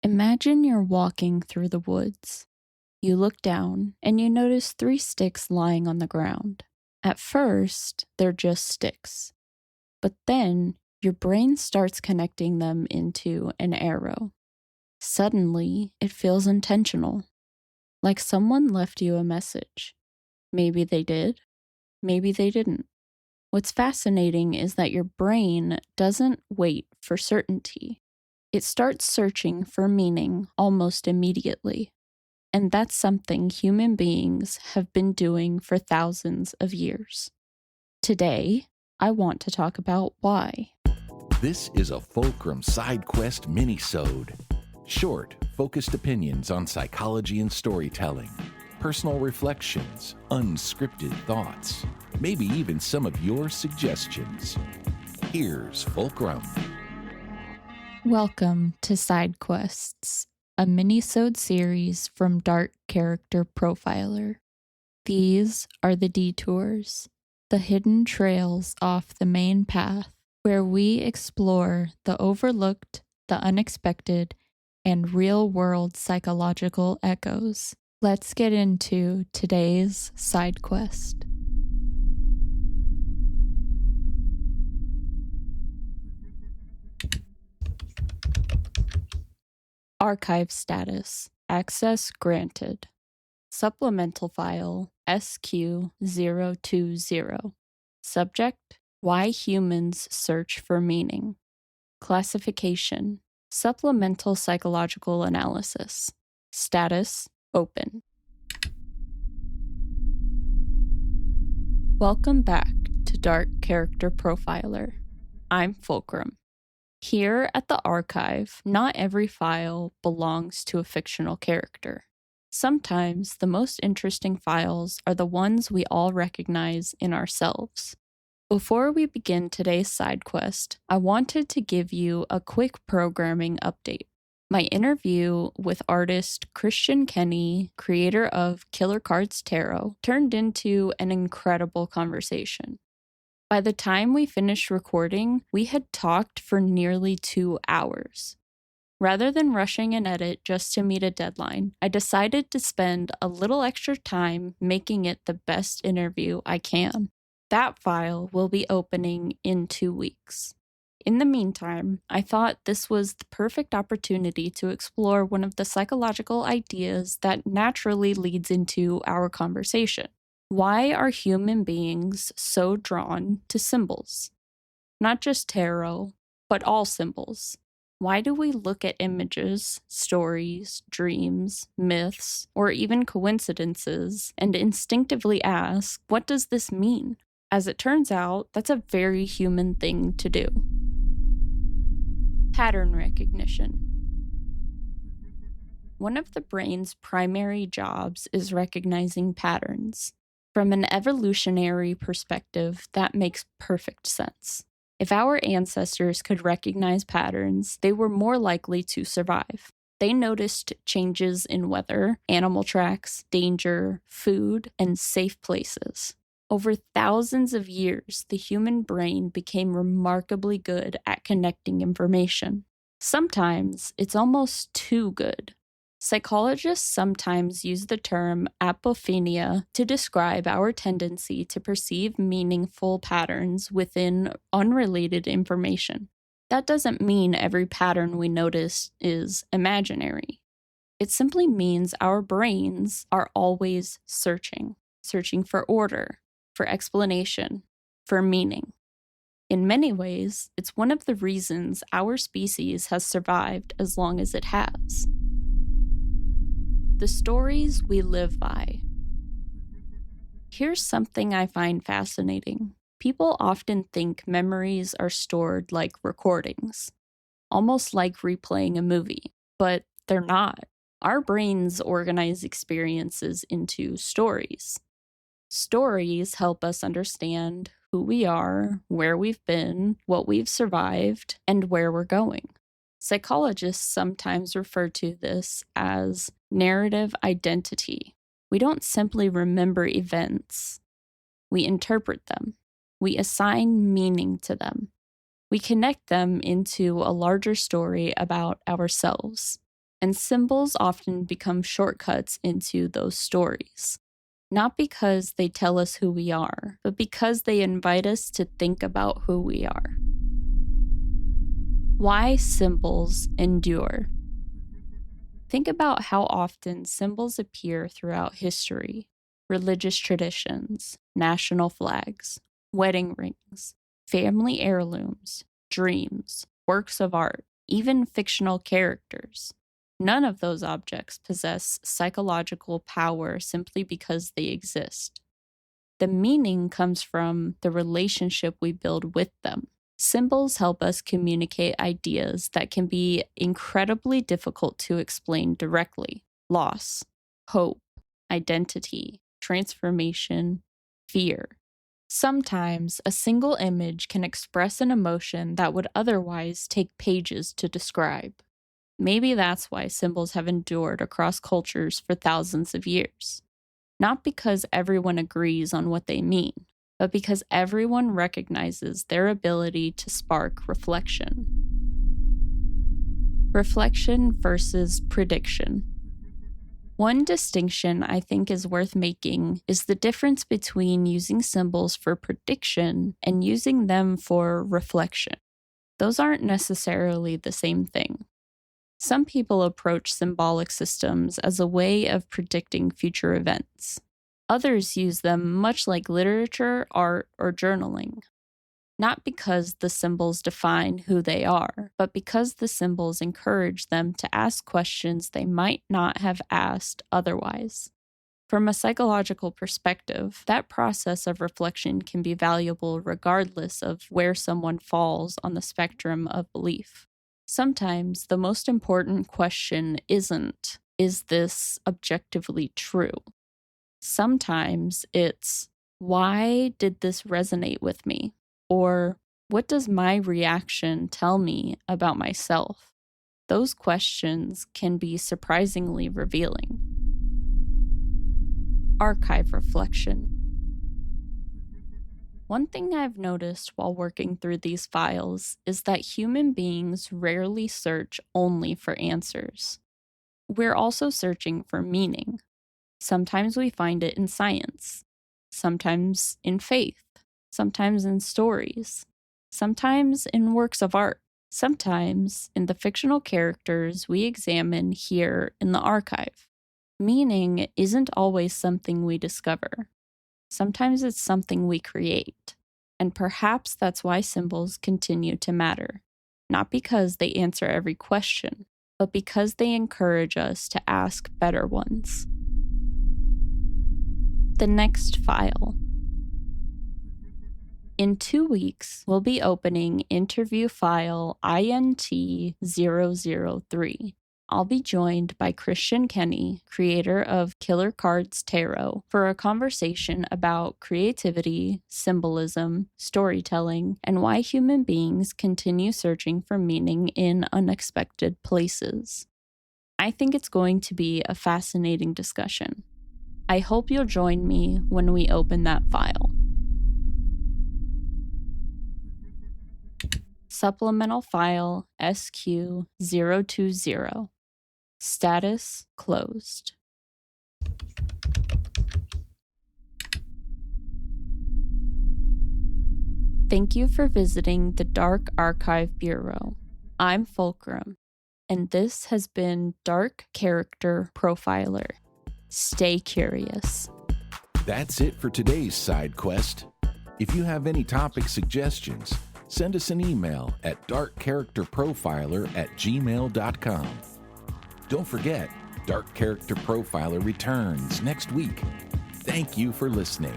Imagine you're walking through the woods. You look down and you notice 3 sticks lying on the ground. At first, they're just sticks. But then your brain starts connecting them into an arrow. Suddenly, it feels intentional, like someone left you a message. Maybe they did, maybe they didn't. What's fascinating is that your brain doesn't wait for certainty. It starts searching for meaning almost immediately. And that's something human beings have been doing for thousands of years. Today, I want to talk about why. This is a Fulcrum Side Quest mini-sode. Short, focused opinions on psychology and storytelling, personal reflections, unscripted thoughts, maybe even some of your suggestions. Here's Fulcrum. Welcome to Side Quests, a mini-sode series from Dark Character Profiler. These are the detours, the hidden trails off the main path, where we explore the overlooked, the unexpected, and real-world psychological echoes. Let's get into today's side quest. Archive status. Access granted. Supplemental file SQ020. Subject: Why humans search for meaning. Classification: Supplemental psychological analysis. Status: Open. Welcome back to Dark Character Profiler. I'm Fulcrum. Here at the archive, not every file belongs to a fictional character. Sometimes the most interesting files are the ones we all recognize in ourselves. Before we begin today's side quest, I wanted to give you a quick programming update. My interview with artist Christian Kenny, creator of Killer Kards Tarot, turned into an incredible conversation. By the time we finished recording, we had talked for nearly 2 hours. Rather than rushing an edit just to meet a deadline, I decided to spend a little extra time making it the best interview I can. That file will be opening in 2 weeks. In the meantime, I thought this was the perfect opportunity to explore one of the psychological ideas that naturally leads into our conversation. Why are human beings so drawn to symbols? Not just tarot, but all symbols. Why do we look at images, stories, dreams, myths, or even coincidences and instinctively ask, what does this mean? As it turns out, that's a very human thing to do. Pattern recognition. One of the brain's primary jobs is recognizing patterns. From an evolutionary perspective, that makes perfect sense. If our ancestors could recognize patterns, they were more likely to survive. They noticed changes in weather, animal tracks, danger, food, and safe places. Over thousands of years, the human brain became remarkably good at connecting information. Sometimes it's almost too good. Psychologists sometimes use the term apophenia to describe our tendency to perceive meaningful patterns within unrelated information. That doesn't mean every pattern we notice is imaginary. It simply means our brains are always searching for order, for explanation, for meaning. In many ways, it's one of the reasons our species has survived as long as it has. The stories we live by. Here's something I find fascinating. People often think memories are stored like recordings, almost like replaying a movie, but they're not. Our brains organize experiences into stories. Stories help us understand who we are, where we've been, what we've survived, and where we're going. Psychologists sometimes refer to this as narrative identity. We don't simply remember events. We interpret them. We assign meaning to them. We connect them into a larger story about ourselves. and symbols often become shortcuts into those stories. Not because they tell us who we are, but because they invite us to think about who we are. Why symbols endure. Think about how often symbols appear throughout history: religious traditions, national flags, wedding rings, family heirlooms, dreams, works of art, even fictional characters. None of those objects possess psychological power simply because they exist. The meaning comes from the relationship we build with them. Symbols help us communicate ideas that can be incredibly difficult to explain directly: loss, hope, identity, transformation, fear. Sometimes a single image can express an emotion that would otherwise take pages to describe. Maybe that's why symbols have endured across cultures for thousands of years. Not because everyone agrees on what they mean, but because everyone recognizes their ability to spark reflection. Reflection versus prediction. One distinction I think is worth making is the difference between using symbols for prediction and using them for reflection. Those aren't necessarily the same thing. Some people approach symbolic systems as a way of predicting future events. Others use them much like literature, art, or journaling. Not because the symbols define who they are, but because the symbols encourage them to ask questions they might not have asked otherwise. From a psychological perspective, that process of reflection can be valuable regardless of where someone falls on the spectrum of belief. Sometimes the most important question isn't, is this objectively true? Sometimes it's, why did this resonate with me? Or, what does my reaction tell me about myself? Those questions can be surprisingly revealing. Archive reflection. One thing I've noticed while working through these files is that human beings rarely search only for answers. We're also searching for meaning. Sometimes we find it in science, sometimes in faith, sometimes in stories, sometimes in works of art, sometimes in the fictional characters we examine here in the archive. Meaning isn't always something we discover. Sometimes it's something we create. And perhaps that's why symbols continue to matter. Not because they answer every question, but because they encourage us to ask better ones. The next file. In 2 weeks, we'll be opening interview file INT003. I'll be joined by Christian Kenny, creator of Killer Kards Tarot, for a conversation about creativity, symbolism, storytelling, and why human beings continue searching for meaning in unexpected places. I think it's going to be a fascinating discussion. I hope you'll join me when we open that file. Supplemental file SQ020. Status closed. Thank you for visiting the Dark Archive Bureau. I'm Fulcrum, and this has been Dark Character Profiler. Stay curious. That's it for today's side quest. If you have any topic suggestions, send us an email at darkcharacterprofiler@gmail.com. Don't forget, Dark Character Profiler returns next week. Thank you for listening.